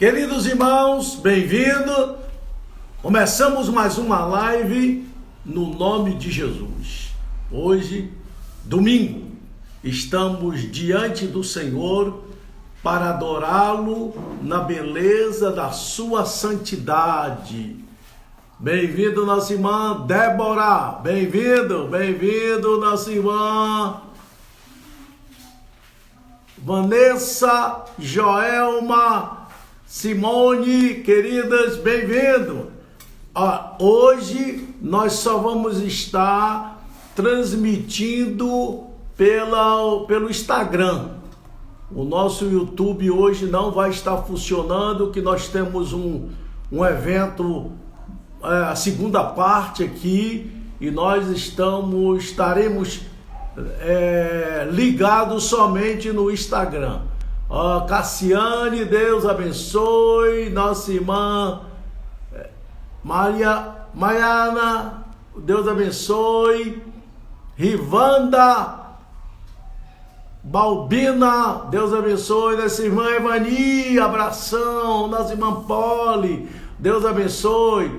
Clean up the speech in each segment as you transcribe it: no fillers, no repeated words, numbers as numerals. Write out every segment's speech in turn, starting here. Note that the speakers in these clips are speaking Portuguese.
Queridos irmãos, bem-vindo. Começamos mais uma live no nome de Jesus. Hoje, domingo, estamos diante do Senhor para adorá-lo na beleza da sua santidade. Bem-vindo, nossa irmã Débora. Bem-vindo, nossa irmã Vanessa, Joelma, Simone, queridas, bem-vindo. Hoje nós só vamos estar transmitindo pelo Instagram. O nosso YouTube hoje não vai estar funcionando, que nós temos um evento, a segunda parte aqui, e nós estaremos ligados somente no Instagram. Cassiane, Deus abençoe. Nossa irmã Mariana, Deus abençoe. Rivanda Balbina, Deus abençoe. Nossa irmã Evani, abração. Nossa irmã Poli, Deus abençoe.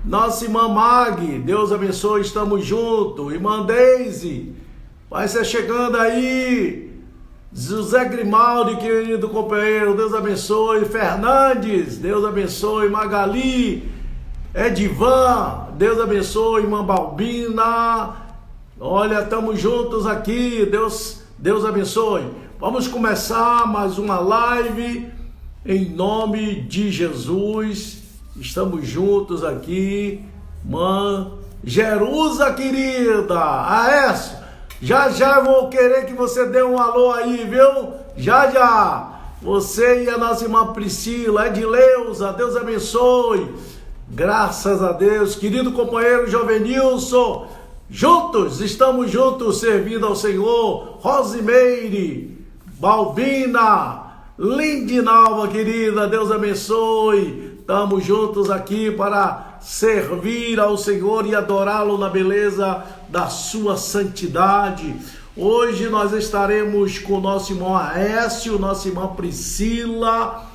Nossa irmã Mag, Deus abençoe, estamos juntos. Irmã Deise, vai ser chegando aí. José Grimaldi, querido companheiro, Deus abençoe. Fernandes, Deus abençoe. Magali, Edivan, Deus abençoe. Irmã Balbina, olha, estamos juntos aqui, Deus abençoe. Vamos começar mais uma live em nome de Jesus. Estamos juntos aqui. Irmã Jerusa, querida, Aécio, já eu vou querer que você dê um alô aí, viu? Já. Você e a nossa irmã Priscila, Edileuza, Deus abençoe. Graças a Deus. Querido companheiro Jovenilson, estamos juntos servindo ao Senhor. Rosimeire, Balbina, Lindinalva, querida, Deus abençoe. Estamos juntos aqui para servir ao Senhor e adorá-lo na beleza da sua santidade. Hoje nós estaremos com o nosso irmão Aécio, nossa irmã Priscila,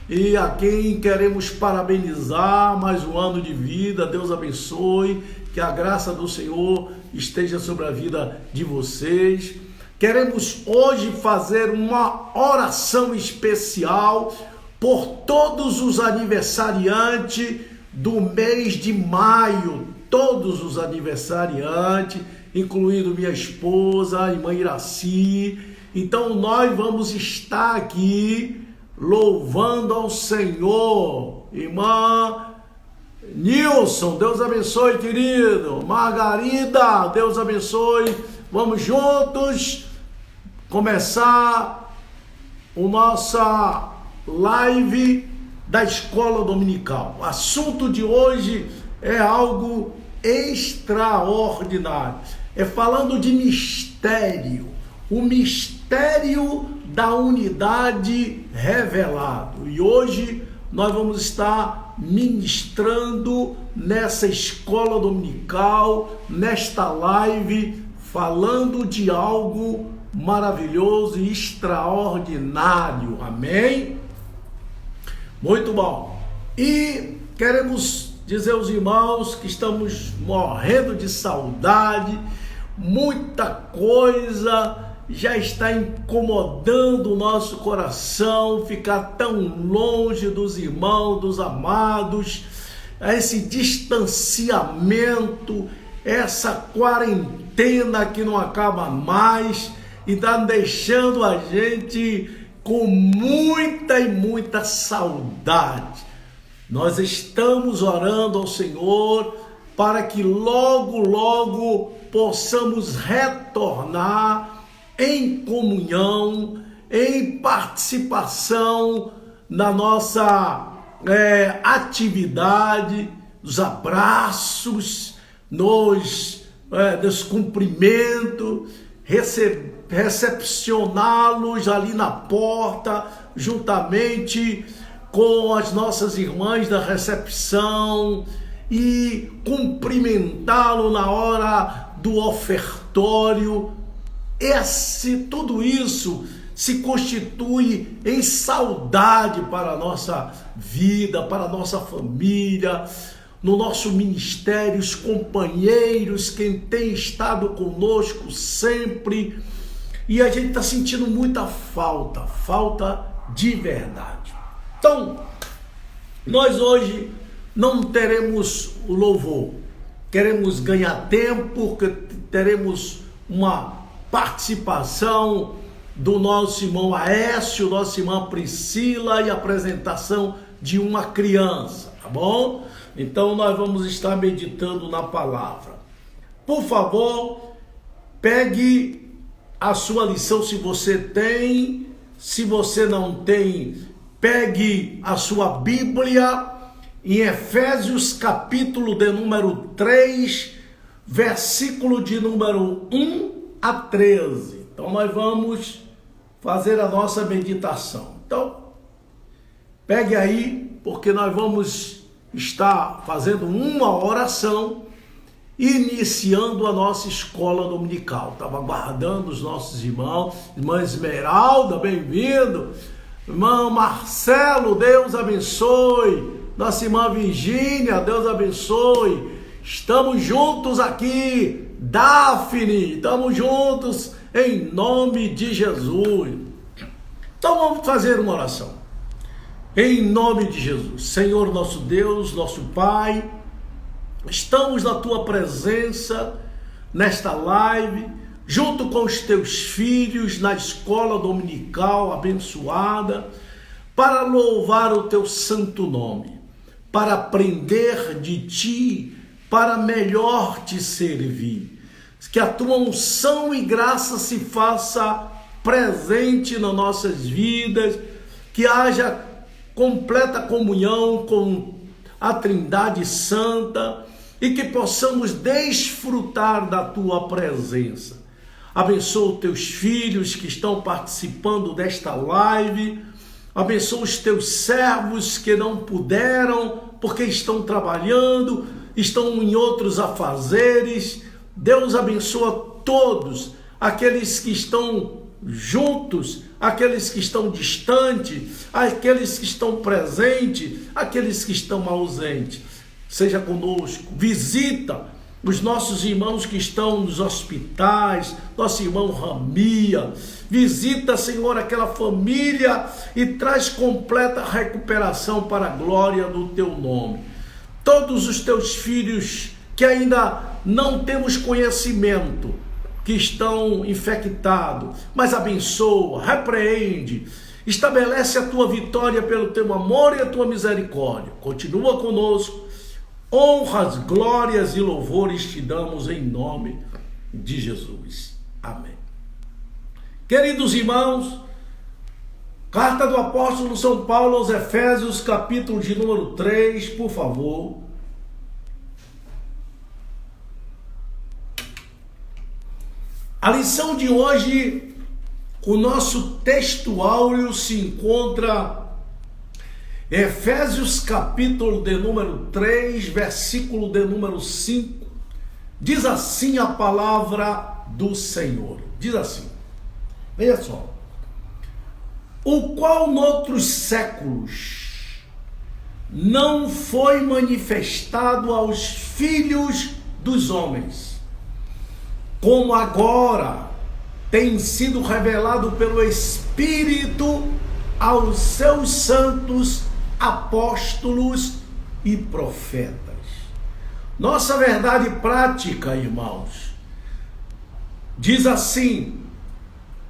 e a quem queremos parabenizar mais um ano de vida. Deus abençoe, que a graça do Senhor esteja sobre a vida de vocês. Queremos hoje fazer uma oração especial por todos os aniversariantes do mês de maio, todos os aniversariantes, incluindo minha esposa, a irmã Iraci. Então nós vamos estar aqui louvando ao Senhor. Irmã Nilson, Deus abençoe, querido. Margarida, Deus abençoe. Vamos juntos começar o nossa live da escola dominical. O assunto de hoje é algo extraordinário. É falando de mistério. O mistério da unidade revelado. E hoje nós vamos estar ministrando nessa escola dominical, nesta live, falando de algo maravilhoso e extraordinário. Amém? Muito bom. E queremos dizer aos irmãos que estamos morrendo de saudade. Muita coisa já está incomodando o nosso coração, ficar tão longe dos irmãos, dos amados, esse distanciamento, essa quarentena que não acaba mais e está deixando a gente com muita saudade. Nós estamos orando ao Senhor para que logo possamos retornar em comunhão, em participação na nossa atividade, nos abraços, nos cumprimentos, recepcioná-los ali na porta, juntamente com as nossas irmãs da recepção, e cumprimentá-lo na hora do ofertório. Tudo isso se constitui em saudade para a nossa vida, para a nossa família, no nosso ministério, os companheiros, quem tem estado conosco sempre, e a gente está sentindo muita falta de verdade. Então, nós hoje não teremos o louvor, queremos ganhar tempo, teremos uma participação do nosso irmão Aécio, nossa irmã Priscila e apresentação de uma criança, tá bom? Então nós vamos estar meditando na palavra. Por favor, pegue a sua lição se você tem, se você não tem, pegue a sua Bíblia em Efésios capítulo de número 3, versículo de número 1 a 13. Então nós vamos fazer a nossa meditação. Então, pegue aí, porque nós vamos estar fazendo uma oração, iniciando a nossa escola dominical. Estava aguardando os nossos irmãos, irmã Esmeralda, bem-vindo. Irmão Marcelo, Deus abençoe. Nossa irmã Virgínia, Deus abençoe. Estamos juntos aqui. Daphne, estamos juntos em nome de Jesus. Então vamos fazer uma oração. Em nome de Jesus, Senhor nosso Deus, nosso Pai, estamos na Tua presença, nesta live, junto com os Teus filhos, na escola dominical abençoada, para louvar o Teu santo nome, para aprender de Ti, para melhor Te servir. Que a Tua unção e graça se faça presente nas nossas vidas, que haja completa comunhão com a Trindade Santa e que possamos desfrutar da Tua presença. Abençoa os Teus filhos que estão participando desta live, abençoa os Teus servos que não puderam porque estão trabalhando, estão em outros afazeres. Deus abençoa todos, aqueles que estão juntos, aqueles que estão distantes, aqueles que estão presentes, aqueles que estão ausentes. Seja conosco, visita os nossos irmãos que estão nos hospitais, nosso irmão Ramia, visita, Senhor, aquela família e traz completa recuperação para a glória do Teu nome. Todos os Teus filhos que ainda não temos conhecimento, que estão infectados, mas abençoa, repreende, estabelece a Tua vitória pelo Teu amor e a Tua misericórdia. Continua conosco, honras, glórias e louvores Te damos em nome de Jesus. Amém. Queridos irmãos, carta do apóstolo São Paulo aos Efésios, capítulo de número 3, por favor. A lição de hoje, o nosso texto áureo se encontra em Efésios capítulo de número 3, versículo de número 5. Diz assim a palavra do Senhor. Diz assim, veja só. O qual noutros séculos não foi manifestado aos filhos dos homens, como agora tem sido revelado pelo Espírito aos seus santos apóstolos e profetas. Nossa verdade prática, irmãos, diz assim: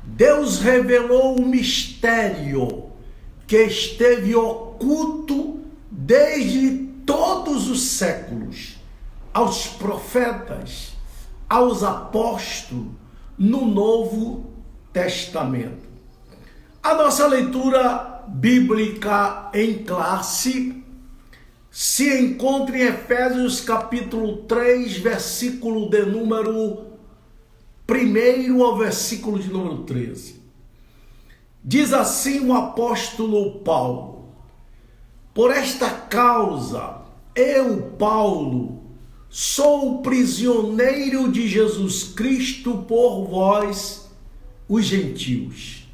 Deus revelou um mistério que esteve oculto desde todos os séculos aos profetas, aos apóstolos, no Novo Testamento. A nossa leitura bíblica em classe se encontra em Efésios capítulo 3, versículo de número 1 ao versículo de número 13. Diz assim o apóstolo Paulo: por esta causa, eu, Paulo, sou prisioneiro de Jesus Cristo por vós, os gentios,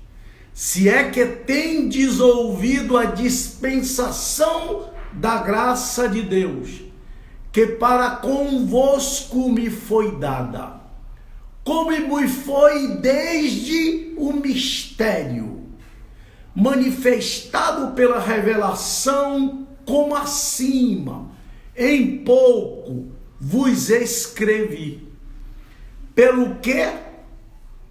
se é que tendes ouvido a dispensação da graça de Deus, que para convosco me foi dada, como me foi desde o mistério, manifestado pela revelação, como acima, em pouco vos escrevi, pelo que,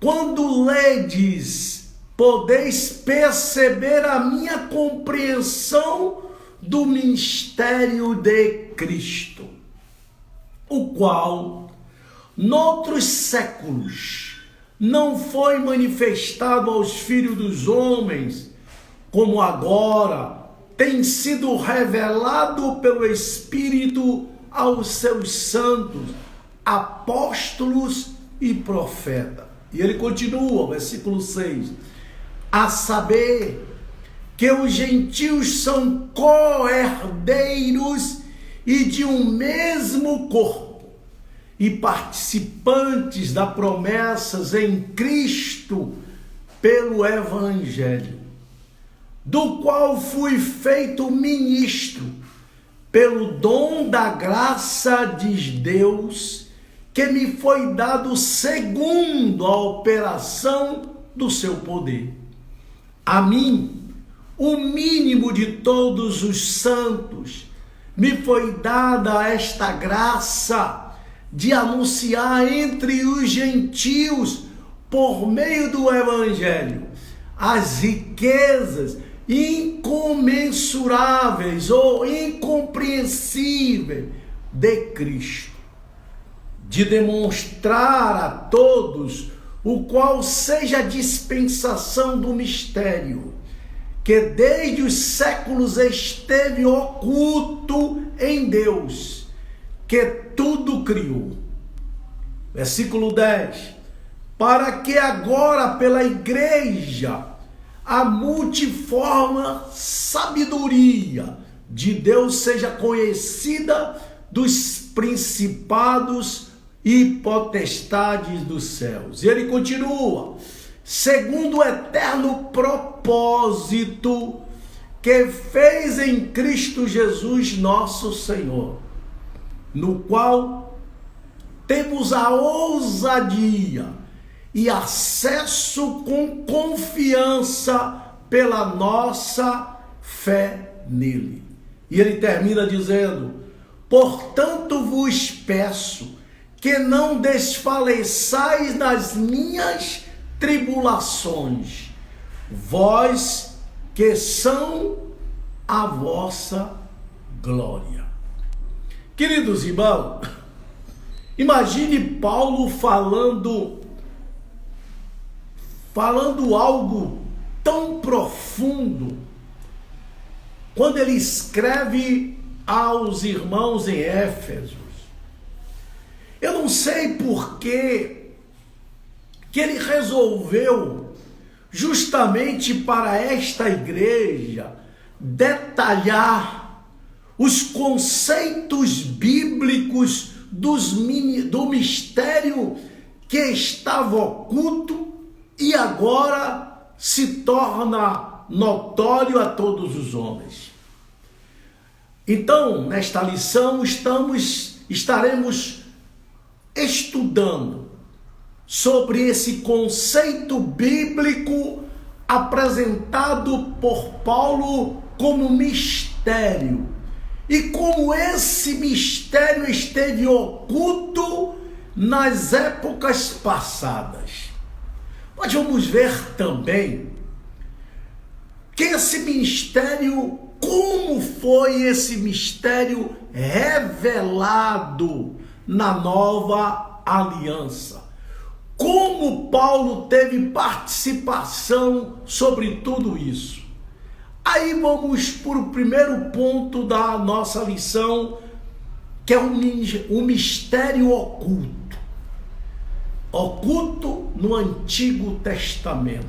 quando ledes, podeis perceber a minha compreensão do mistério de Cristo, o qual, noutros séculos, não foi manifestado aos filhos dos homens, como agora tem sido revelado pelo Espírito aos seus santos, apóstolos e profetas. E ele continua, versículo 6, a saber que os gentios são co-herdeiros e de um mesmo corpo, e participantes das promessas em Cristo pelo Evangelho, do qual fui feito ministro pelo dom da graça de Deus, que me foi dado segundo a operação do seu poder. A mim, o mínimo de todos os santos, me foi dada esta graça de anunciar entre os gentios, por meio do Evangelho, as riquezas incomensuráveis ou incompreensíveis de Cristo, de demonstrar a todos o qual seja a dispensação do mistério, que desde os séculos esteve oculto em Deus, que tudo criou. Versículo 10. Para que agora pela igreja a multiforme sabedoria de Deus seja conhecida dos principados e potestades dos céus. E ele continua, segundo o eterno propósito que fez em Cristo Jesus nosso Senhor, no qual temos a ousadia e acesso com confiança pela nossa fé nele. E ele termina dizendo, portanto vos peço que não desfaleçais nas minhas tribulações, vós que são a vossa glória. Queridos irmãos, imagine Paulo falando algo tão profundo, quando ele escreve aos irmãos em Éfeso. Eu não sei por que ele resolveu, justamente para esta igreja, detalhar os conceitos bíblicos do mistério que estava oculto e agora se torna notório a todos os homens. Então, nesta lição, estaremos estudando sobre esse conceito bíblico apresentado por Paulo como mistério, e como esse mistério esteve oculto nas épocas passadas. Nós vamos ver também que esse mistério, como foi esse mistério revelado na nova aliança. Como Paulo teve participação sobre tudo isso. Aí vamos para o primeiro ponto da nossa lição, que é o mistério oculto. Oculto no Antigo Testamento.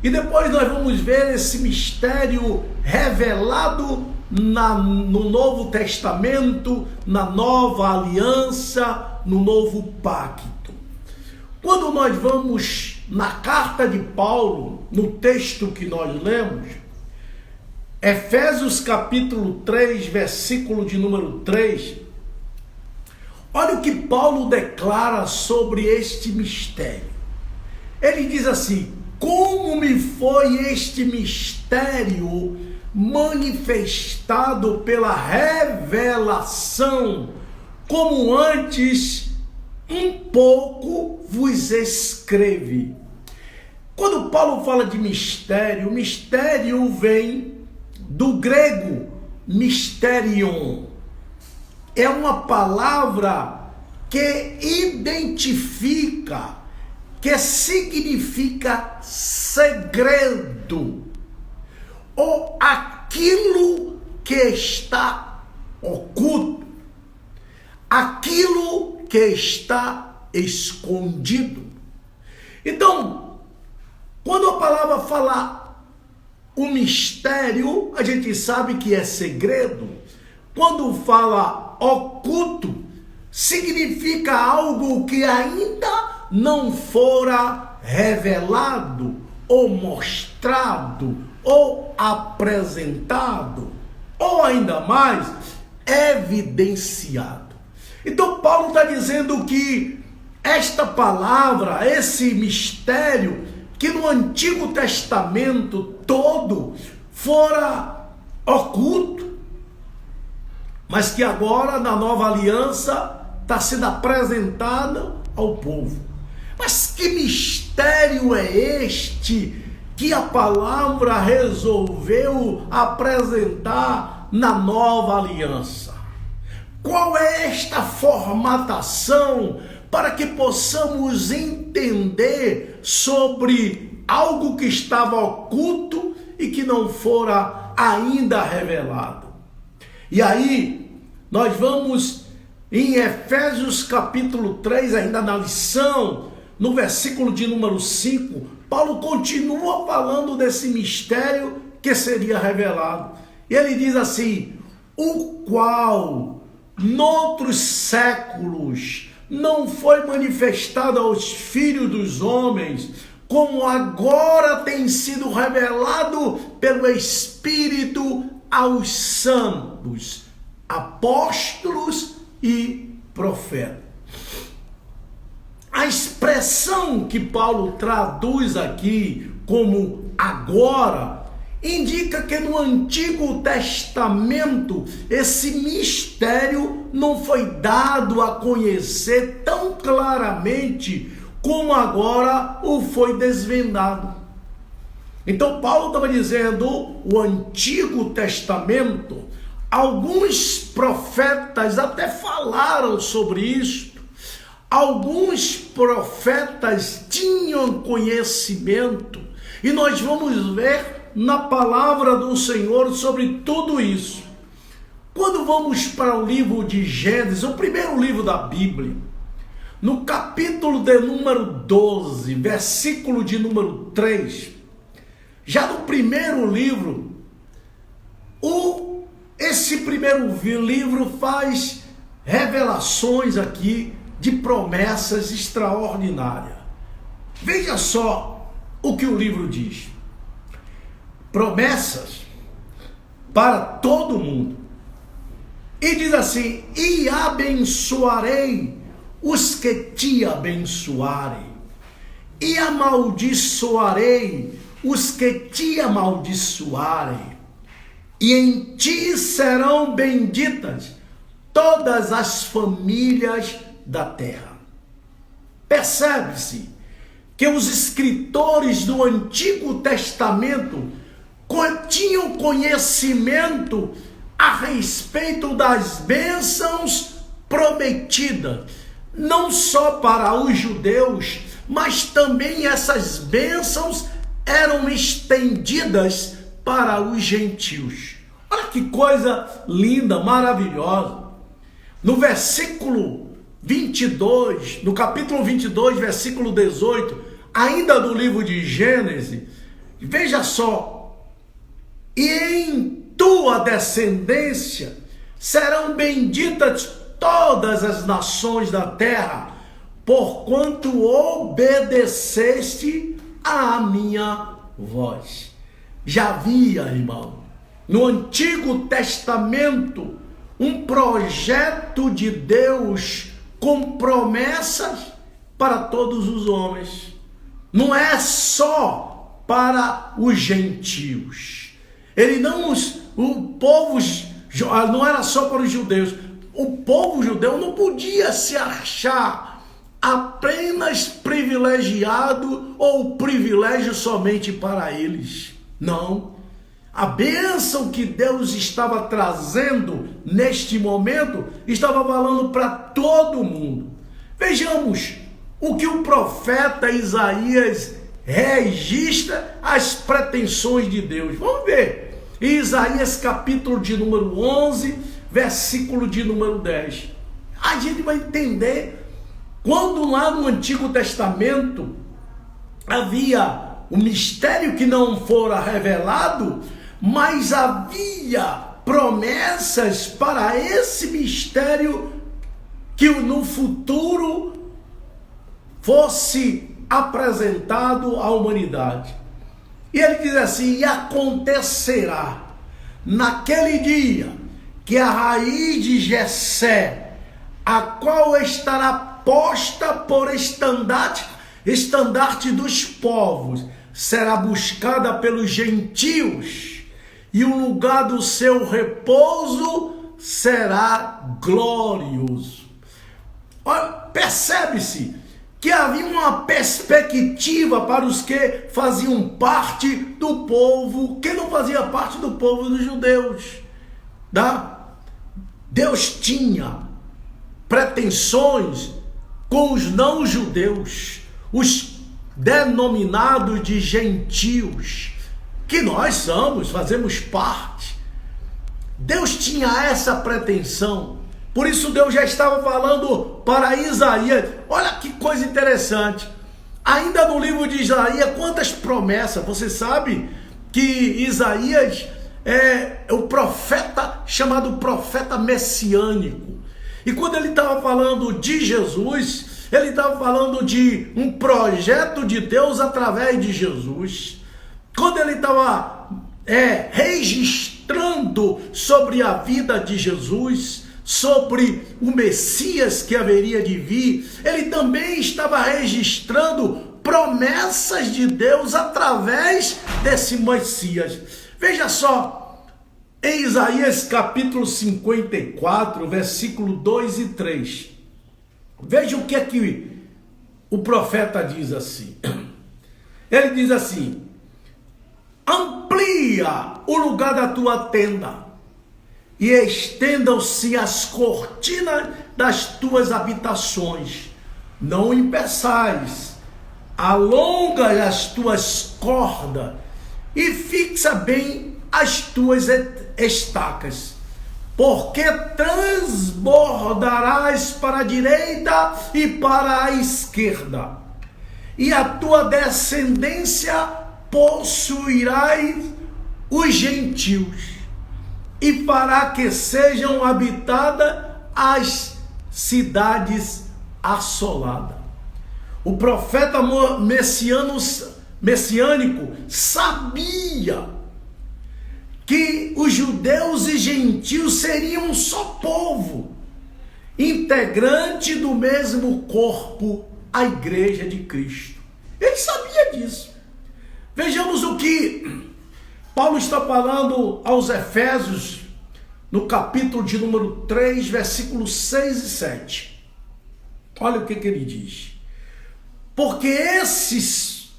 E depois nós vamos ver esse mistério revelado no Novo Testamento, na Nova Aliança, no Novo Pacto. Quando nós vamos na carta de Paulo, no texto que nós lemos, Efésios capítulo 3, versículo de número 3, olha o que Paulo declara sobre este mistério. Ele diz assim: como me foi este mistério manifestado pela revelação, como antes um pouco vos escrevi. Quando Paulo fala de mistério, mistério vem do grego mysterion. É uma palavra que identifica, que significa segredo, ou aquilo que está oculto, aquilo que está escondido. Então, quando a palavra fala o mistério, a gente sabe que é segredo. Quando fala oculto, significa algo que ainda não fora revelado, ou mostrado, ou apresentado, ou ainda mais, evidenciado. Então Paulo está dizendo que esta palavra, esse mistério, que no Antigo Testamento todo fora oculto, mas que agora na Nova Aliança está sendo apresentada ao povo. Mas que mistério é este que a palavra resolveu apresentar na Nova Aliança? Qual é esta formatação para que possamos entender sobre algo que estava oculto e que não fora ainda revelado? E aí, nós vamos em Efésios capítulo 3, ainda na lição, no versículo de número 5, Paulo continua falando desse mistério que seria revelado. E ele diz assim: o qual, noutros séculos, não foi manifestado aos filhos dos homens, como agora tem sido revelado pelo Espírito aos santos, apóstolos e profetas. A expressão que Paulo traduz aqui como agora, indica que no Antigo Testamento esse mistério não foi dado a conhecer tão claramente como agora o foi desvendado. Então Paulo estava dizendo, o Antigo Testamento, alguns profetas até falaram sobre isso. Alguns profetas tinham conhecimento, e nós vamos ver na palavra do Senhor sobre tudo isso. Quando vamos para o livro de Gênesis, o primeiro livro da Bíblia, no capítulo de número 12, versículo de número 3, já no primeiro livro, esse primeiro livro faz revelações aqui de promessas extraordinárias. Veja só o que o livro diz. Promessas para todo mundo. E diz assim: e abençoarei os que te abençoarem, e amaldiçoarei os que te amaldiçoarem, e em ti serão benditas todas as famílias da terra. Percebe-se que os escritores do Antigo Testamento tinham conhecimento a respeito das bênçãos prometidas, não só para os judeus, mas também essas bênçãos eram estendidas para os gentios. Olha que coisa linda, maravilhosa. No versículo 22, no capítulo 22, versículo 18, ainda do livro de Gênesis, veja só: e em tua descendência serão benditas todas as nações da terra, porquanto obedeceste à minha voz. Já havia, irmão, no Antigo Testamento, um projeto de Deus com promessas para todos os homens. Não é só para os gentios. O povo não era só para os judeus. O povo judeu não podia se achar apenas privilegiado ou privilégio somente para eles. Não. A bênção que Deus estava trazendo neste momento estava falando para todo mundo. Vejamos o que o profeta Isaías registra as pretensões de Deus. Vamos ver. Em Isaías capítulo de número 11, versículo de número 10. A gente vai entender quando lá no Antigo Testamento havia um mistério que não fora revelado, mas havia promessas para esse mistério que no futuro fosse apresentado à humanidade. E ele diz assim: e acontecerá naquele dia que a raiz de Jessé, a qual estará posta por estandarte dos povos, será buscada pelos gentios, e o lugar do seu repouso será glorioso. Percebe-se que havia uma perspectiva para os que faziam parte do povo, que não fazia parte do povo dos judeus. Deus tinha pretensões com os não-judeus, os denominados de gentios, que nós fazemos parte. Deus tinha essa pretensão. Por isso Deus já estava falando para Isaías. Olha que coisa interessante. Ainda no livro de Isaías, quantas promessas. Você sabe que Isaías é o profeta chamado profeta messiânico. E quando ele estava falando de Jesus, ele estava falando de um projeto de Deus através de Jesus. Quando ele estava registrando sobre a vida de Jesus, sobre o Messias que haveria de vir, ele também estava registrando promessas de Deus através desse Messias. Veja só, em Isaías capítulo 54, versículo 2 e 3. Veja o que é que o profeta diz assim. Ele diz assim: amplia o lugar da tua tenda e estendam-se as cortinas das tuas habitações. Não impeçais, alonga as tuas cordas e fixa bem as tuas estacas, porque transbordarás para a direita e para a esquerda, e a tua descendência possuirás os gentios, e fará que sejam habitadas as cidades assoladas. O profeta messiânico sabia que os judeus e gentios seriam um só povo, integrante do mesmo corpo, a igreja de Cristo. Ele sabia disso. Vejamos o que Paulo está falando aos Efésios, no capítulo de número 3, versículos 6 e 7. Olha o que ele diz. Porque esses...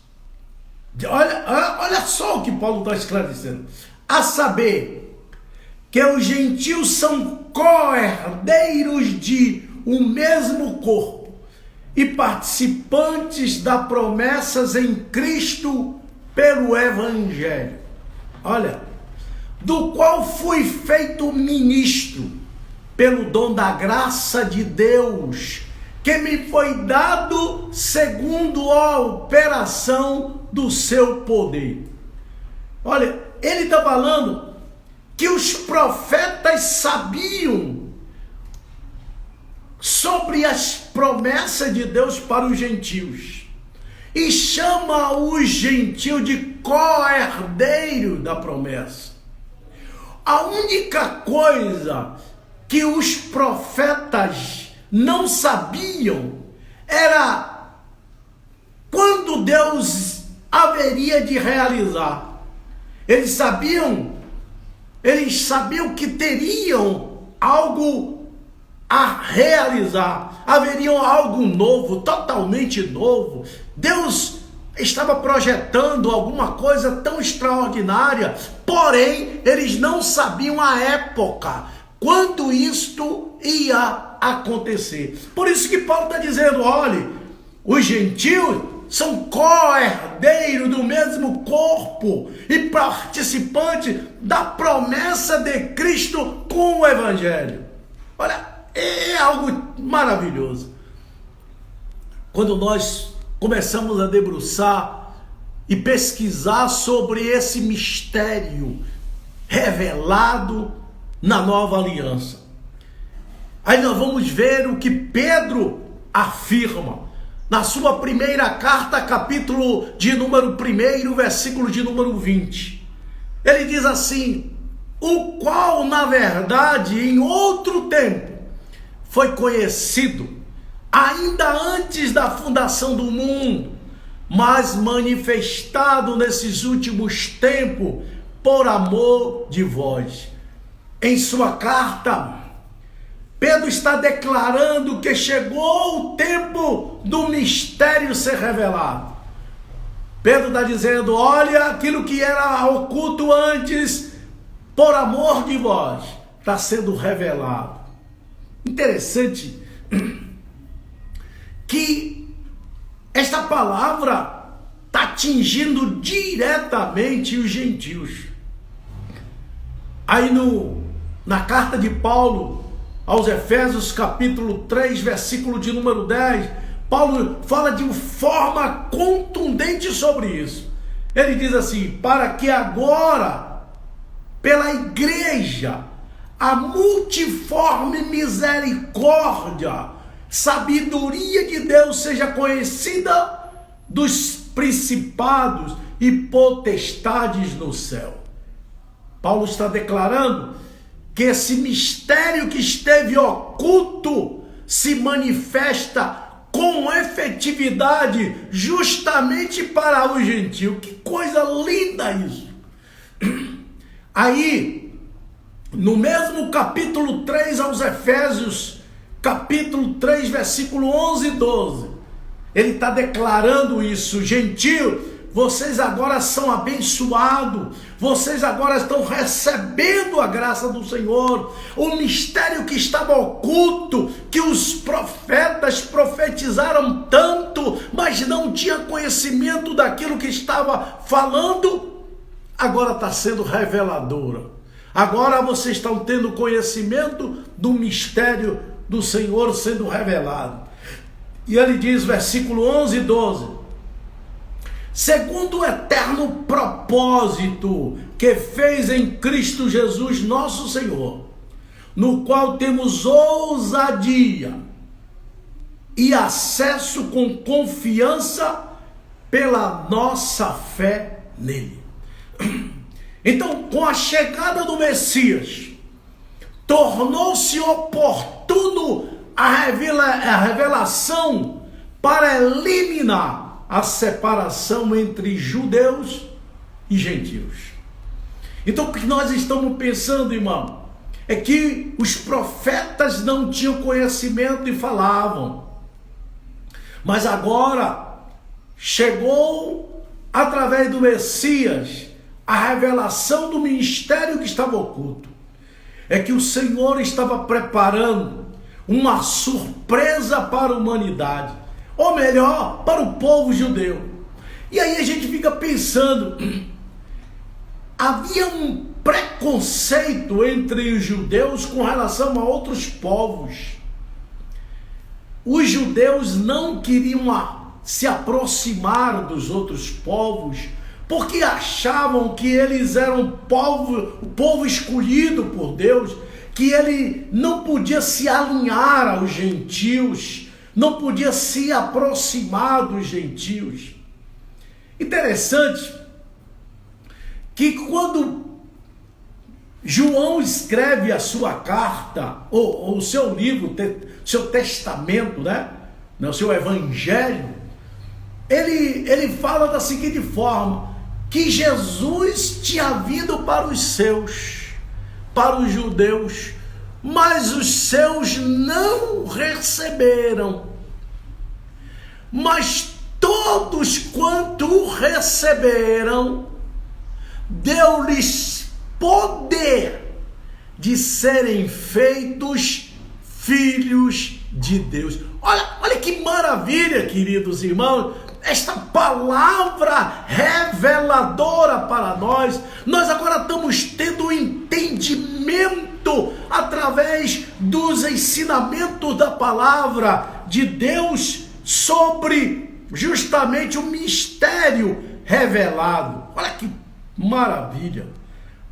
Olha só o que Paulo está esclarecendo. A saber, que os gentios são co-herdeiros de um mesmo corpo e participantes das promessas em Cristo pelo Evangelho. Olha, do qual fui feito ministro pelo dom da graça de Deus, que me foi dado segundo a operação do seu poder. Olha, ele está falando que os profetas sabiam sobre as promessa de Deus para os gentios e chama os gentios de co-herdeiro da promessa. A única coisa que os profetas não sabiam era quando Deus haveria de realizar. Eles sabiam que teriam algo a realizar, haveriam algo novo, totalmente novo. Deus estava projetando alguma coisa tão extraordinária, porém eles não sabiam a época quando isto ia acontecer. Por isso que Paulo está dizendo: olhe, os gentios são co-herdeiros do mesmo corpo e participantes da promessa de Cristo com o Evangelho. Olha, é algo maravilhoso. Quando nós começamos a debruçar e pesquisar sobre esse mistério revelado na nova aliança, aí nós vamos ver o que Pedro afirma na sua primeira carta, capítulo de número 1, versículo de número 20. Ele diz assim: o qual, na verdade, em outro tempo, foi conhecido, ainda antes da fundação do mundo, mas manifestado nesses últimos tempos, por amor de vós. Em sua carta, Pedro está declarando que chegou o tempo do mistério ser revelado. Pedro está dizendo: olha, aquilo que era oculto antes, por amor de vós, está sendo revelado. Interessante que esta palavra está atingindo diretamente os gentios. Aí na carta de Paulo aos Efésios, capítulo 3, versículo de número 10, Paulo fala de forma contundente sobre isso. Ele diz assim: para que agora, pela igreja, a multiforme misericórdia, sabedoria de Deus seja conhecida dos principados e potestades no céu. Paulo está declarando que esse mistério que esteve oculto se manifesta com efetividade justamente para o gentio. Que coisa linda isso! Aí, no mesmo capítulo 3 aos Efésios, capítulo 3, versículo 11 e 12, ele está declarando isso: gentio, vocês agora são abençoados, vocês agora estão recebendo a graça do Senhor. O mistério que estava oculto, que os profetas profetizaram tanto, mas não tinha conhecimento daquilo que estava falando, agora está sendo reveladora. Agora vocês estão tendo conhecimento do mistério do Senhor sendo revelado. E ele diz, versículo 11 e 12: segundo o eterno propósito que fez em Cristo Jesus nosso Senhor, no qual temos ousadia e acesso com confiança pela nossa fé nele. Então, com a chegada do Messias, tornou-se oportuno a revelação para eliminar a separação entre judeus e gentios. Então, o que nós estamos pensando, irmão, é que os profetas não tinham conhecimento e falavam, mas agora chegou, através do Messias, a revelação do ministério que estava oculto. É que o Senhor estava preparando uma surpresa para a humanidade, ou melhor, para o povo judeu. E aí a gente fica pensando, havia um preconceito entre os judeus com relação a outros povos. Os judeus não queriam se aproximar dos outros povos, porque achavam que eles eram o povo escolhido por Deus, que ele não podia se alinhar aos gentios, não podia se aproximar dos gentios. Interessante que quando João escreve a sua carta, ou o seu livro, seu testamento, né? O seu evangelho, ele fala da seguinte forma, que Jesus tinha vindo para os seus, para os judeus, mas os seus não receberam. Mas todos quanto o receberam, deu-lhes poder de serem feitos filhos de Deus. Olha que maravilha, queridos irmãos, esta palavra reveladora para nós. Nós agora estamos tendo um entendimento através dos ensinamentos da palavra de Deus sobre justamente o mistério revelado. Olha que maravilha!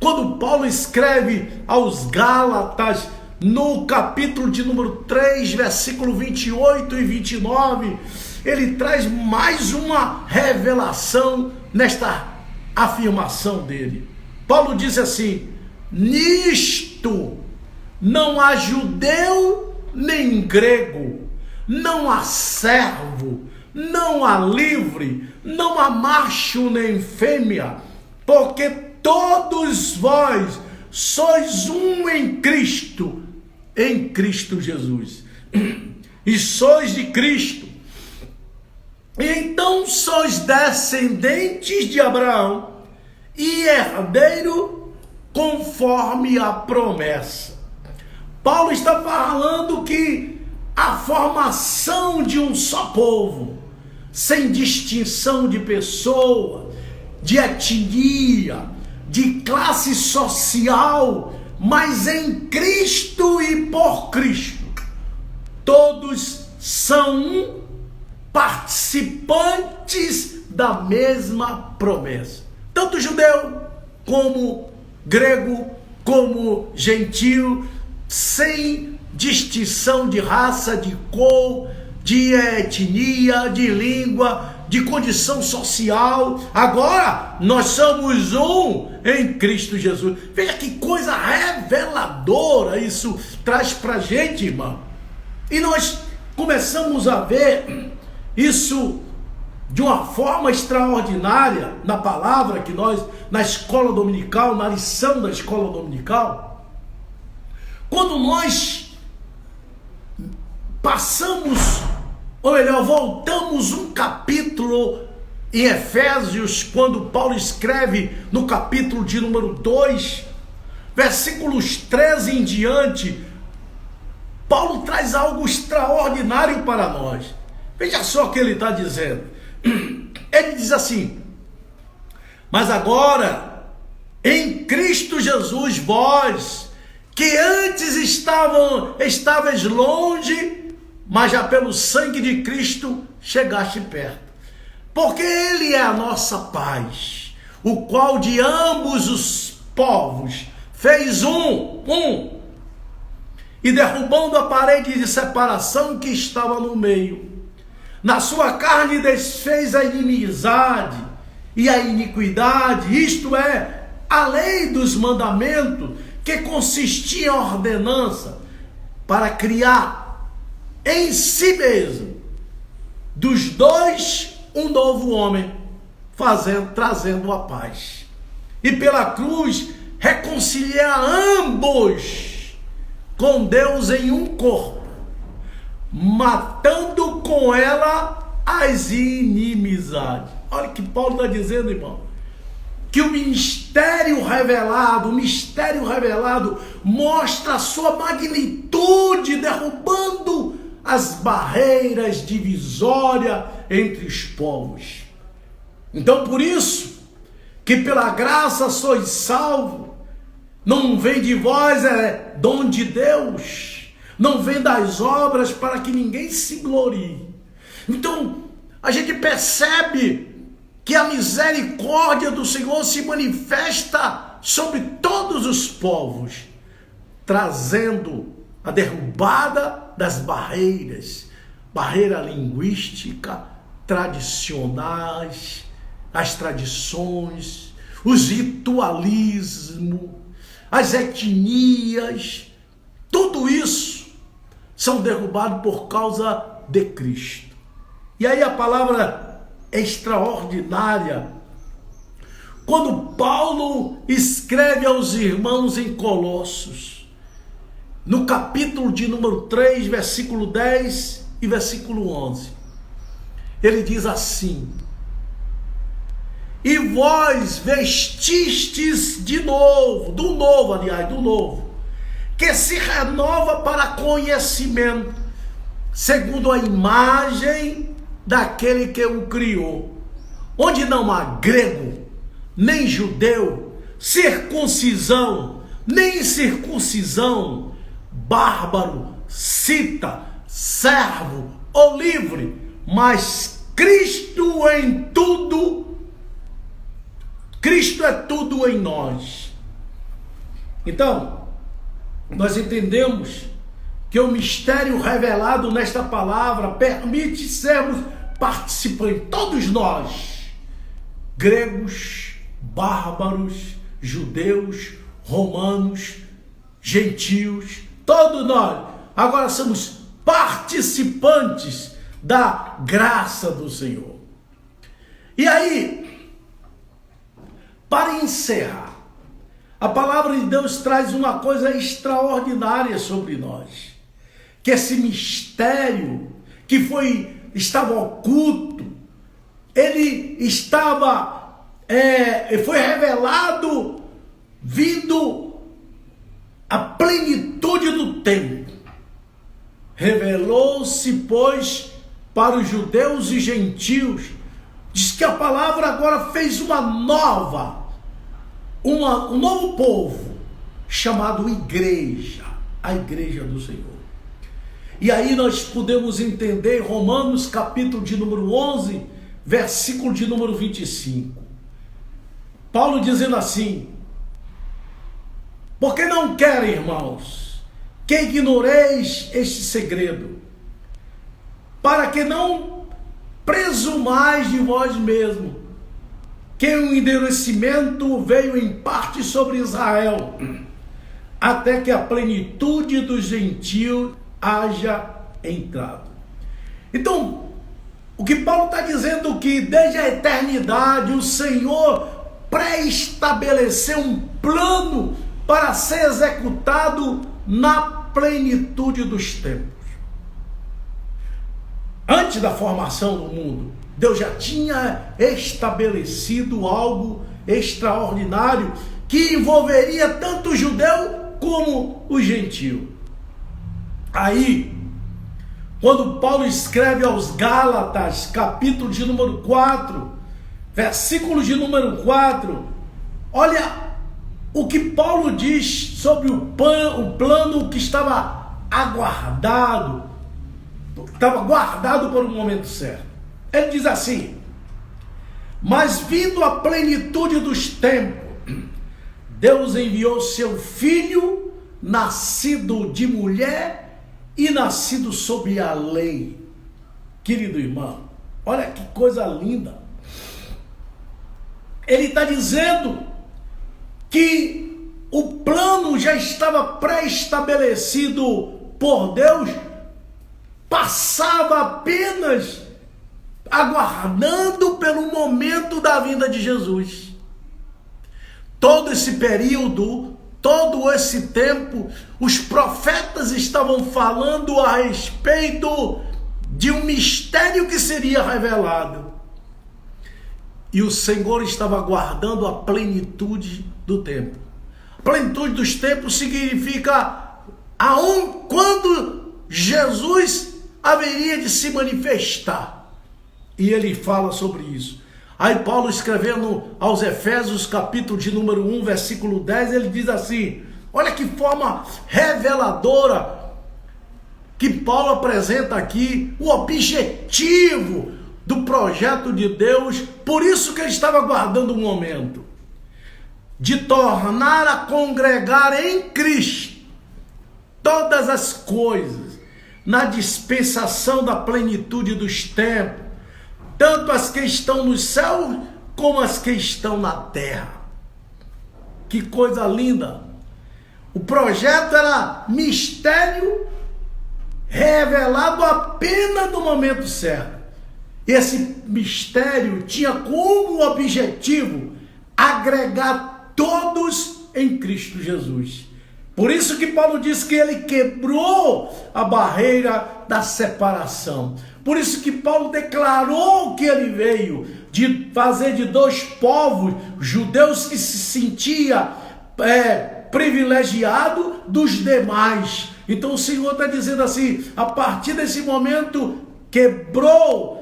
Quando Paulo escreve aos Gálatas, no capítulo de número 3, versículo 28 e 29, ele traz mais uma revelação nesta afirmação dele. Paulo diz assim: nisto não há judeu nem grego, não há servo, não há livre, não há macho nem fêmea, porque todos vós sois um em Cristo Jesus, e sois de Cristo, e então sois descendentes de Abraão e herdeiro conforme a promessa. Paulo está falando que a formação de um só povo, sem distinção de pessoa, de etnia, de classe social, mas em Cristo e por Cristo, todos são participantes da mesma promessa. Tanto judeu como grego, como gentil, sem distinção de raça, de cor, de etnia, de língua, de condição social. Agora nós somos um em Cristo Jesus. Veja que coisa reveladora isso traz para a gente, irmão. E nós começamos a ver isso de uma forma extraordinária na palavra que nós, na escola dominical, na lição da escola dominical, quando nós passamos, ou melhor, voltamos um capítulo em Efésios, quando Paulo escreve no capítulo de número 2, versículos 13 em diante, Paulo traz algo extraordinário para nós. Veja só o que ele está dizendo. Ele diz assim: mas agora, em Cristo Jesus, vós, que antes estáveis longe, mas já pelo sangue de Cristo chegaste perto. Porque Ele é a nossa paz, o qual de ambos os povos fez um, e derrubando a parede de separação que estava no meio, na sua carne desfez a inimizade e a iniquidade, isto é, a lei dos mandamentos, que consistia em ordenança, para criar em si mesmo dos dois um novo homem, trazendo a paz, e pela cruz reconciliar ambos com Deus em um corpo, matando com ela as inimizades. Olha o que Paulo está dizendo, irmão, que o mistério revelado mostra a sua magnitude, derrubando as barreiras divisórias entre os povos. Então, por isso que pela graça sois salvos, não vem de vós, é dom de Deus, não vem das obras, para que ninguém se glorie. Então, a gente percebe que a misericórdia do Senhor se manifesta sobre todos os povos, trazendo a derrubada das barreiras, barreira linguística, tradicionais, as tradições, os ritualismos, as etnias, tudo isso são derrubados por causa de Cristo. E aí a palavra extraordinária, quando Paulo escreve aos irmãos em Colossos, no capítulo de número 3, versículo 10 e versículo 11, ele diz assim: e vós vestistes de novo, do novo, que se renova para conhecimento, segundo a imagem daquele que o criou, onde não há grego, nem judeu, circuncisão, nem incircuncisão, bárbaro, cita, servo ou livre, mas Cristo em tudo, Cristo é tudo em nós. Então, nós entendemos que o mistério revelado nesta palavra permite sermos participantes, todos nós, gregos, bárbaros, judeus, romanos, gentios, todos nós, agora somos participantes da graça do Senhor. E aí, para encerrar, a palavra de Deus traz uma coisa extraordinária sobre nós, que esse mistério que estava oculto, ele foi revelado vindo a plenitude do tempo. Revelou-se, pois, para os judeus e gentios. Diz que a palavra agora fez um novo povo, chamado igreja, a igreja do Senhor. E aí nós podemos entender Romanos capítulo de número 11, versículo de número 25. Paulo dizendo assim: porque não querem, irmãos, que ignoreis este segredo, para que não presumais de vós mesmo, que o endurecimento veio em parte sobre Israel, até que a plenitude dos gentios haja entrado. Então, o que Paulo está dizendo é que desde a eternidade o Senhor pré-estabeleceu um plano para ser executado na plenitude dos tempos. Antes da formação do mundo, Deus já tinha estabelecido algo extraordinário que envolveria tanto o judeu como o gentio. Aí, quando Paulo escreve aos Gálatas, capítulo de número 4, versículo de número 4, olha o que Paulo diz sobre o plano que estava guardado para o momento certo. Ele diz assim: mas vindo a plenitude dos tempos, Deus enviou seu Filho, nascido de mulher e nascido sob a lei. Querido irmão, olha que coisa linda. Ele está dizendo que o plano já estava pré-estabelecido por Deus, passava apenas aguardando pelo momento da vinda de Jesus. Todo esse período, todo esse tempo, os profetas estavam falando a respeito de um mistério que seria revelado. E o Senhor estava aguardando a plenitude do tempo. A plenitude dos tempos significa quando Jesus haveria de se manifestar. E ele fala sobre isso. Aí Paulo, escrevendo aos Efésios, capítulo de número 1, versículo 10, ele diz assim: olha que forma reveladora que Paulo apresenta aqui o objetivo do projeto de Deus. Por isso que ele estava aguardando um momento de tornar a congregar em Cristo todas as coisas, na dispensação da plenitude dos tempos, tanto as que estão nos céus como as que estão na terra. Que coisa linda! O projeto era mistério revelado apenas no momento certo. Esse mistério tinha como objetivo agregar todos em Cristo Jesus. Por isso que Paulo diz que ele quebrou a barreira da separação. Por isso que Paulo declarou que ele veio de fazer de dois povos, judeus que se sentia privilegiado dos demais. Então o Senhor está dizendo assim, a partir desse momento, quebrou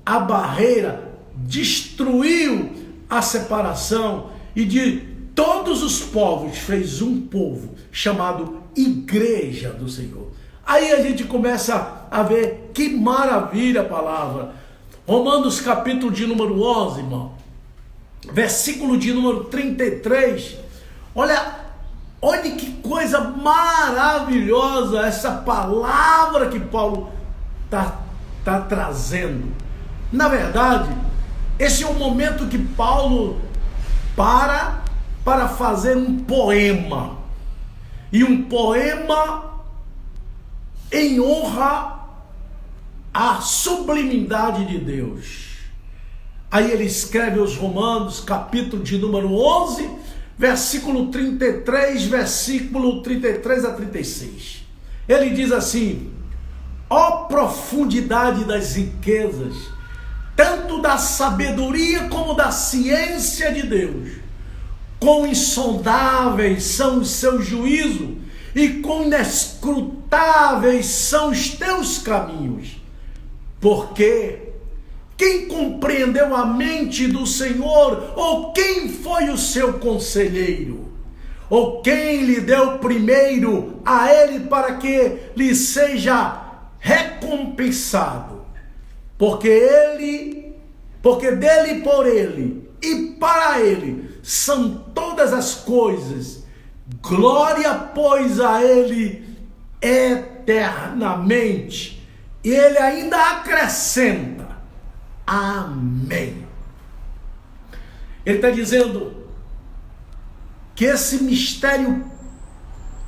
a barreira, destruiu a separação e de todos os povos fez um povo chamado Igreja do Senhor. Aí a gente começa a ver que maravilha a palavra. Romanos capítulo de número 11, irmão, versículo de número 33. Olha que coisa maravilhosa essa palavra que Paulo está trazendo. Na verdade, esse é o momento que Paulo para fazer um poema. E um poema em honra à sublimidade de Deus. Aí ele escreve aos Romanos, capítulo de número 11, versículo 33, versículo 33 a 36. Ele diz assim: ó profundidade das riquezas, tanto da sabedoria como da ciência de Deus! Quão insondáveis são os seus juízos e quão inescrutáveis são os teus caminhos. Porque quem compreendeu a mente do Senhor, ou quem foi o seu conselheiro, ou quem lhe deu primeiro a ele para que lhe seja recompensado? Porque dele, por ele e para ele são todas as coisas. Glória, pois, a ele eternamente. E ele ainda acrescenta: amém. Ele está dizendo que esse mistério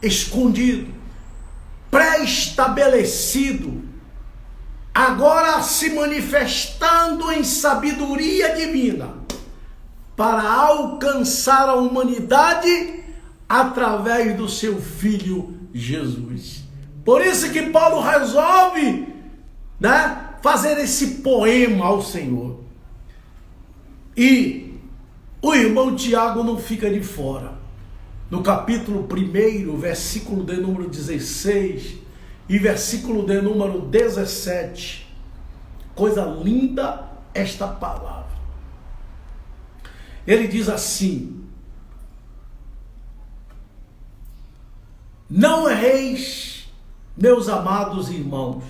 escondido, pré-estabelecido, agora se manifestando em sabedoria divina, para alcançar a humanidade através do seu Filho Jesus. Por isso que Paulo resolve, fazer esse poema ao Senhor. E o irmão Tiago não fica de fora. No capítulo 1, versículo de número 16 e versículo de número 17. Coisa linda esta palavra. Ele diz assim: não erreis, meus amados irmãos,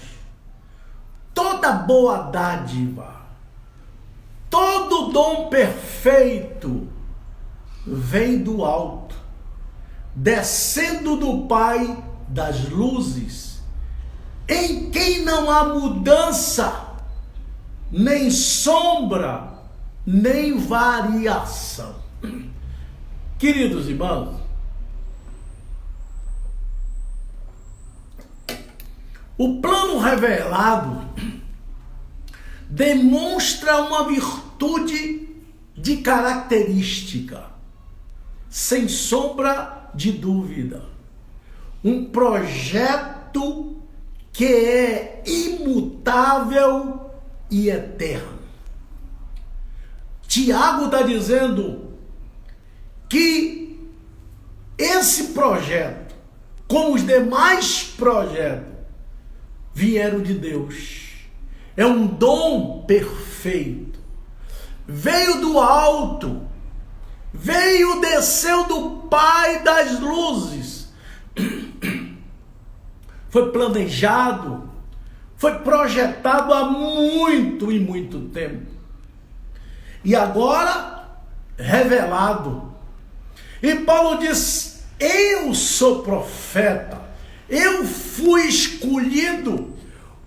toda boa dádiva, todo dom perfeito vem do alto, descendo do Pai das luzes, em quem não há mudança, nem sombra, nem variação. Queridos irmãos, o plano revelado demonstra uma virtude de característica, sem sombra de dúvida, um projeto que é imutável e eterno. Tiago está dizendo que esse projeto, como os demais projetos, vieram de Deus. É um dom perfeito. Veio do alto. Desceu do Pai das luzes. Foi planejado. Foi projetado há muito e muito tempo. E agora, revelado. E Paulo diz: eu sou profeta. eu fui escolhido,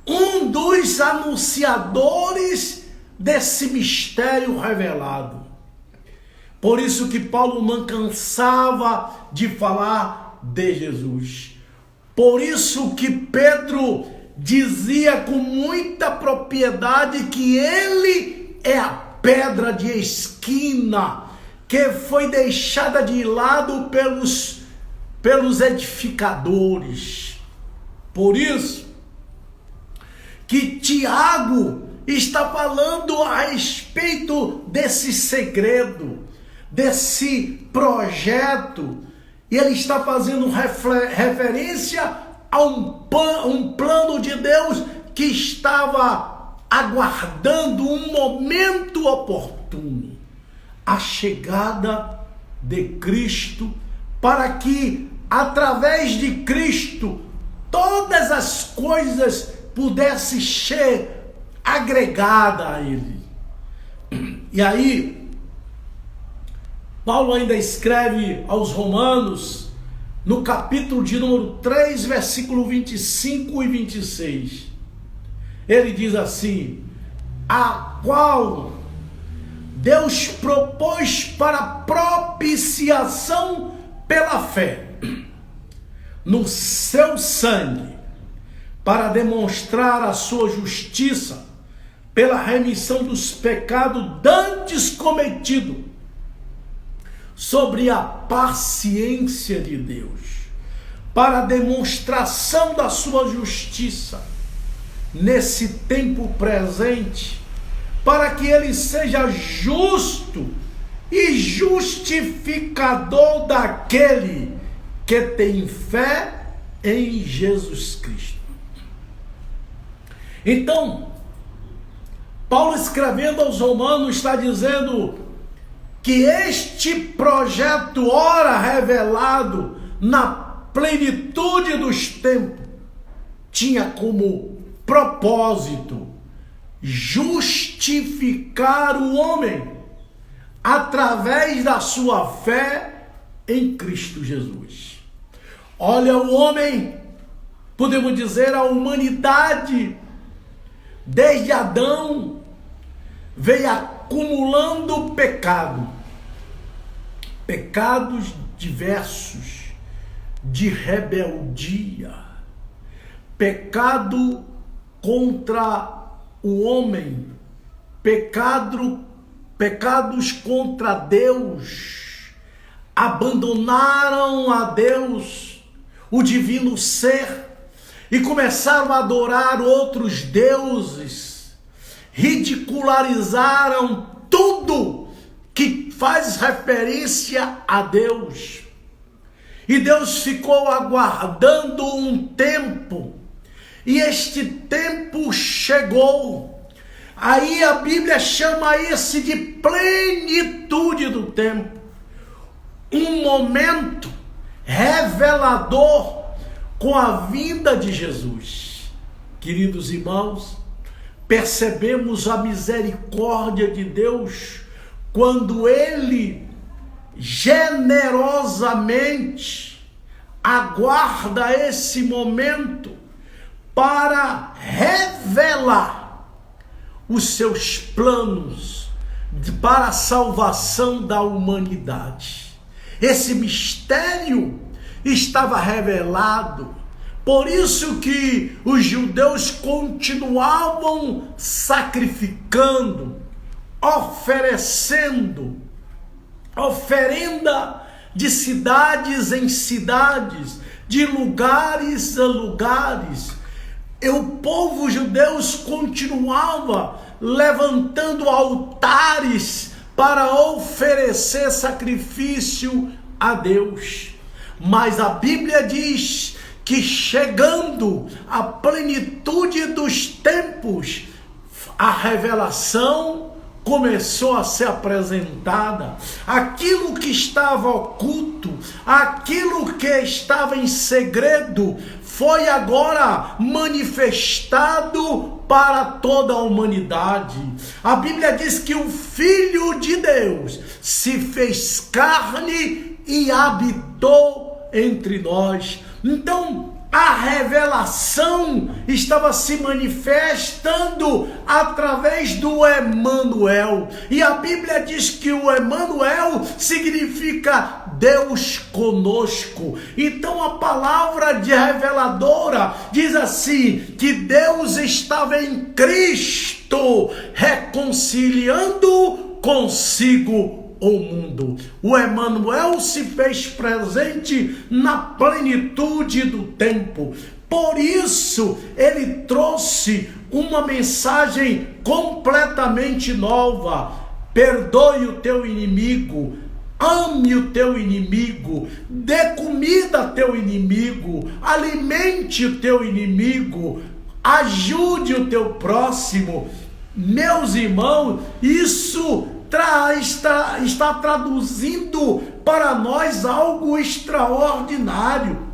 um dos anunciadores desse mistério revelado. Por isso que Paulo não cansava de falar de Jesus. Por isso que Pedro dizia com muita propriedade que ele é a pedra de esquina, que foi deixada de lado pelos edificadores. Por isso que Tiago está falando a respeito desse segredo, desse projeto, e ele está fazendo referência a um plano de Deus que estava aguardando um momento oportuno, a chegada de Cristo, para que através de Cristo todas as coisas pudessem ser agregadas a Ele. E aí Paulo ainda escreve aos Romanos, no capítulo de número 3, versículo 25 e 26. Ele diz assim: a qual Deus propôs para propiciação pela fé no seu sangue, para demonstrar a sua justiça pela remissão dos pecados dantes cometidos, sobre a paciência de Deus, para a demonstração da sua justiça nesse tempo presente, para que ele seja justo e justificador daquele que tem fé em Jesus Cristo. Então, Paulo escrevendo aos Romanos está dizendo que este projeto, ora revelado na plenitude dos tempos, tinha como propósito justificar o homem através da sua fé em Cristo Jesus. Olha, o homem, podemos dizer, a humanidade, desde Adão, veio acumulando pecados diversos, de rebeldia, pecado contra o homem, pecados contra Deus, abandonaram a Deus, o divino ser, e começaram a adorar outros deuses, ridicularizaram tudo que faz referência a Deus. E Deus ficou aguardando um tempo, e este tempo chegou. Aí a Bíblia chama esse de plenitude do tempo, um momento revelador com a vinda de Jesus. Queridos irmãos, percebemos a misericórdia de Deus quando Ele generosamente aguarda esse momento para revelar os seus planos para a salvação da humanidade. Esse mistério estava revelado, por isso que os judeus continuavam sacrificando, oferecendo oferenda de cidades em cidades, de lugares a lugares. E o povo judeu continuava levantando altares para oferecer sacrifício a Deus. Mas a Bíblia diz que chegando a plenitude dos tempos, a revelação começou a ser apresentada. Aquilo que estava oculto, aquilo que estava em segredo, foi agora manifestado para toda a humanidade. A Bíblia diz que o Filho de Deus se fez carne e habitou entre nós. Então, a revelação estava se manifestando através do Emanuel. E a Bíblia diz que o Emanuel significa Deus conosco. Então a palavra de reveladora diz assim, que Deus estava em Cristo, reconciliando consigo o mundo. O Emanuel se fez presente na plenitude do tempo. Por isso, ele trouxe uma mensagem completamente nova. Perdoe o teu inimigo, ame o teu inimigo, dê comida ao teu inimigo, alimente o teu inimigo, ajude o teu próximo. Meus irmãos, isso está traduzindo para nós algo extraordinário.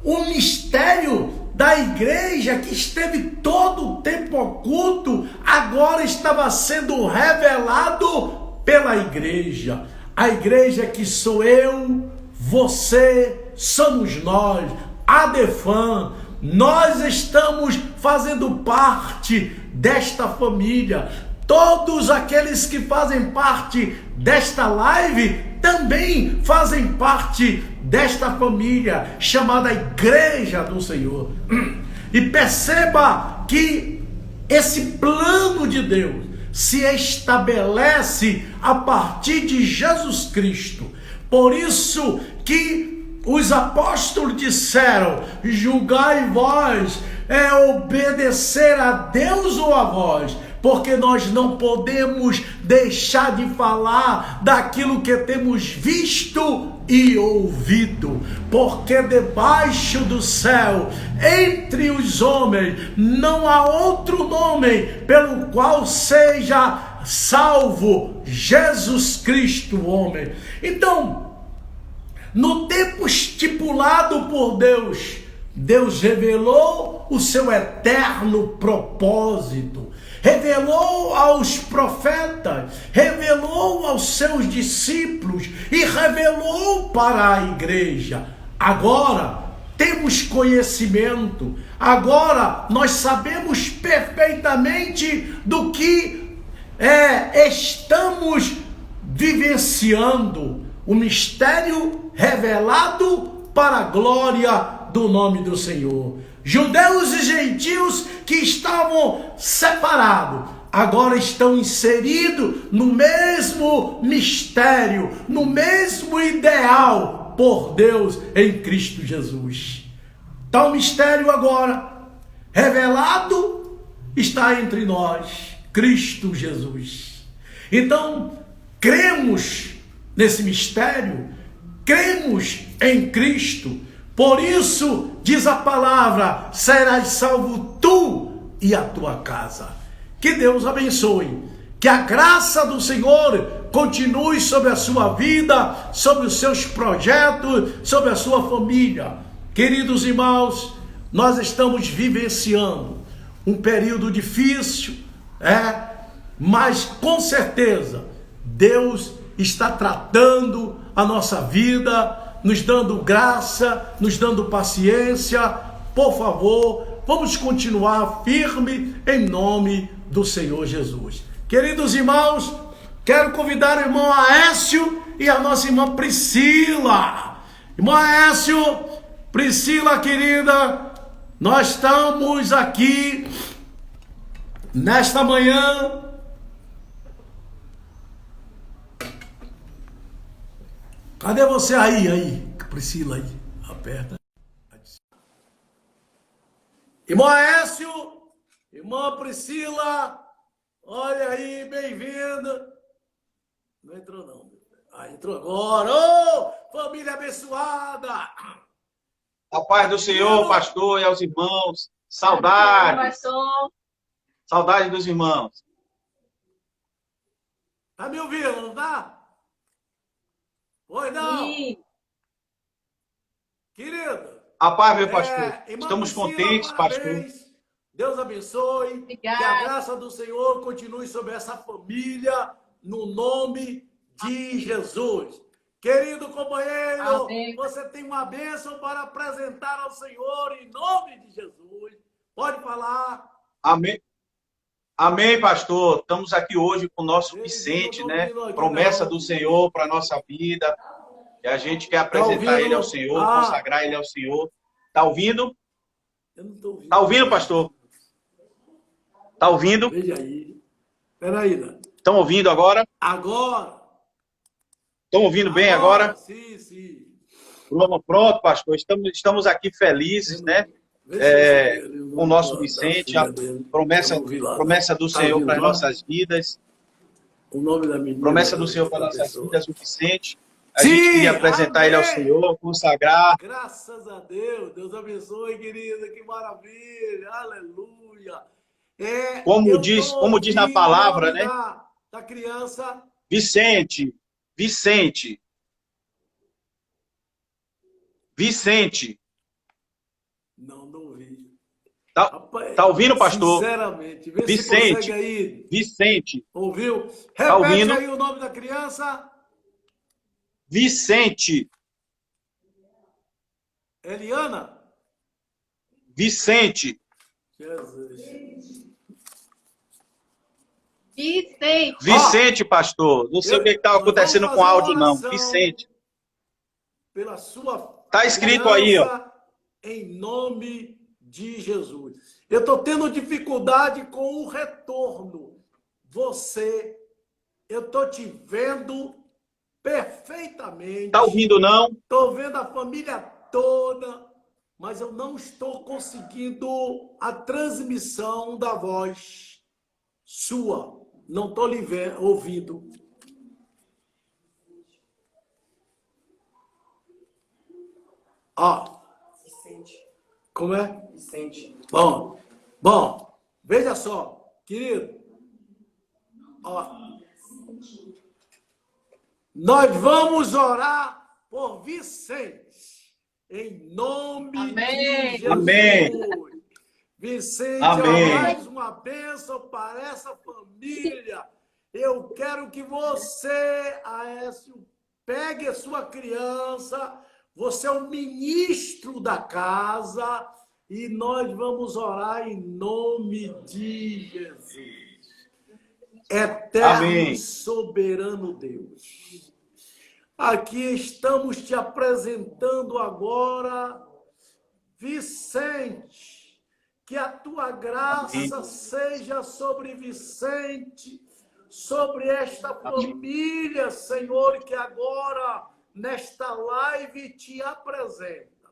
O mistério da igreja, que esteve todo o tempo oculto, agora estava sendo revelado pela igreja. A igreja que sou eu, você, somos nós, ADEFAM. Nós estamos fazendo parte desta família. Todos aqueles que fazem parte desta live também fazem parte desta família chamada Igreja do Senhor. E perceba que esse plano de Deus se estabelece a partir de Jesus Cristo. Por isso que os apóstolos disseram: julgai vós, obedecer a Deus ou a vós? Porque nós não podemos deixar de falar daquilo que temos visto e ouvido. Porque debaixo do céu, entre os homens, não há outro nome pelo qual seja salvo Jesus Cristo, homem. Então, no tempo estipulado por Deus, Deus revelou o seu eterno propósito. Revelou aos profetas, revelou aos seus discípulos e revelou para a igreja. Agora temos conhecimento, agora nós sabemos perfeitamente do que estamos vivenciando, o mistério revelado para a glória do nome do Senhor. Judeus e gentios que estavam separados, agora estão inseridos no mesmo mistério, no mesmo ideal por Deus em Cristo Jesus. Tal mistério agora revelado está entre nós, Cristo Jesus. Então, cremos nesse mistério, cremos em Cristo. Por isso, diz a palavra, serás salvo tu e a tua casa. Que Deus abençoe. Que a graça do Senhor continue sobre a sua vida, sobre os seus projetos, sobre a sua família. Queridos irmãos, nós estamos vivenciando um período difícil, mas com certeza Deus está tratando a nossa vida, nos dando graça, nos dando paciência. Por favor, vamos continuar firme em nome do Senhor Jesus. Queridos irmãos, quero convidar o irmão Aécio e a nossa irmã Priscila. Irmão Aécio, Priscila querida, nós estamos aqui nesta manhã Cadê você aí, Priscila aí? Aperta. Irmão Aécio, irmã Priscila, olha aí, bem-vinda. Não entrou não. Entrou agora. Ô, família abençoada. A paz do Senhor, pastor, e aos irmãos. Saudade. Saudade dos irmãos. Tá me ouvindo, não tá? Oi, não. Sim. Querido. A paz, meu pastor. Estamos contentes, pastor. Deus abençoe. Obrigada. Que a graça do Senhor continue sobre essa família, no nome de Jesus. Querido companheiro, Amém. você tem uma bênção para apresentar ao Senhor em nome de Jesus. Pode falar. Amém. Amém, pastor. Estamos aqui hoje com o nosso Vicente, né? Promessa do Senhor para a nossa vida. E a gente quer apresentar ele ao Senhor, consagrar ele ao Senhor. Tá ouvindo? Eu não tô ouvindo. Tá ouvindo, pastor? Tá ouvindo? Veja aí. Peraí, né? Estão ouvindo agora? Agora. Estão ouvindo bem agora? Sim, sim. Pronto, pastor. Estamos aqui felizes, né? Com o nosso Vicente, a promessa do Senhor para as nossas vidas. O nome da menina. Promessa do Senhor para as nossas vidas, o Vicente. A gente queria apresentar ele ao Senhor, consagrar. Graças a Deus. Deus abençoe, querida. Que maravilha. Aleluia. Como diz na palavra, né? Da criança. Vicente. Não ouvi. Tá ouvindo, pastor? Sinceramente. Vê se consegue aí. Vicente. Ouviu? Tá ouvindo? Repete aí o nome da criança. Vicente. Eliana? Vicente. Jesus. Vicente, pastor. Não sei o que está acontecendo com o áudio, não. Vicente. Pela sua tá escrito aí, ó. Em nome de Jesus. Eu estou tendo dificuldade com o retorno. Eu estou te vendo perfeitamente. Tá ouvindo, não? Estou vendo a família toda, mas eu não estou conseguindo a transmissão da voz sua. Não estou lhe ouvindo. Ó. Vicente. Como é? Vicente. Bom, veja só, querido. Ó, nós vamos orar por Vicente, em nome de Jesus. Amém. Vicente, amém. Mais uma bênção para essa família. Eu quero que você, Aécio, pegue a sua criança. Você é o ministro da casa e nós vamos orar em nome de Jesus. Eterno e soberano Deus. Aqui estamos te apresentando agora, Vicente, que a tua graça seja sobre Vicente, sobre esta família, Senhor, que agora nesta live te apresenta.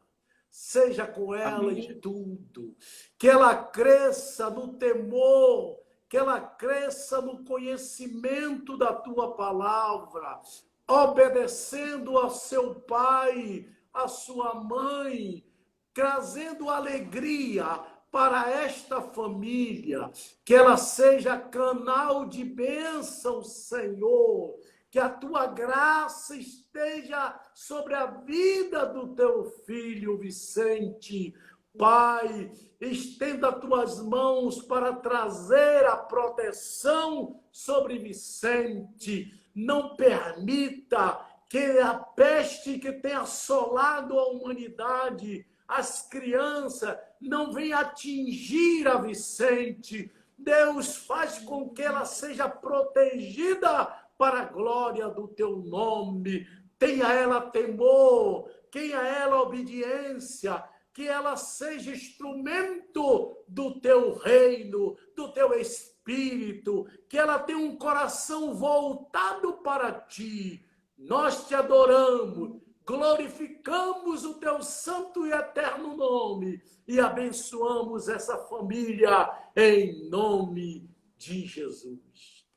Seja com ela em tudo. Que ela cresça no temor, que ela cresça no conhecimento da tua palavra, obedecendo ao seu pai, à sua mãe, trazendo alegria para esta família. Que ela seja canal de bênção, Senhor. Que a tua graça esteja sobre a vida do teu filho Vicente. Pai, estenda as tuas mãos para trazer a proteção sobre Vicente. Não permita que a peste que tem assolado a humanidade, as crianças, não venha atingir a Vicente. Deus, faz com que ela seja protegida para a glória do teu nome. Tenha ela temor, tenha ela obediência, que ela seja instrumento do teu reino, do teu espírito, que ela tenha um coração voltado para ti. Nós te adoramos, glorificamos o teu santo e eterno nome e abençoamos essa família em nome de Jesus.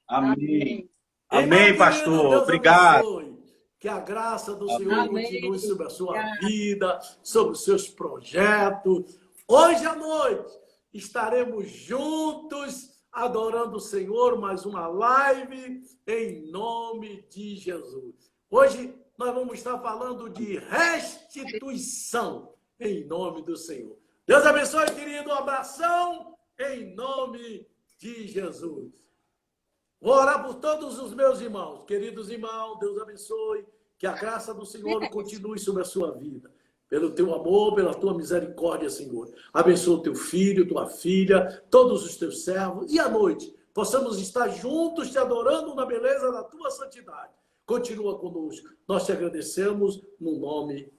Amém. Amém, pastor. Obrigado. Que a graça do Senhor continue sobre a sua vida, sobre os seus projetos. Hoje à noite estaremos juntos adorando o Senhor, mais uma live em nome de Jesus. Hoje nós vamos estar falando de restituição em nome do Senhor. Deus abençoe, querido. Um abração em nome de Jesus. Vou orar por todos os meus irmãos. Queridos irmãos, Deus abençoe. Que a graça do Senhor continue sobre a sua vida. Pelo teu amor, pela tua misericórdia, Senhor. Abençoa o teu filho, tua filha, todos os teus servos. E à noite, possamos estar juntos te adorando na beleza da tua santidade. Continua conosco. Nós te agradecemos no nome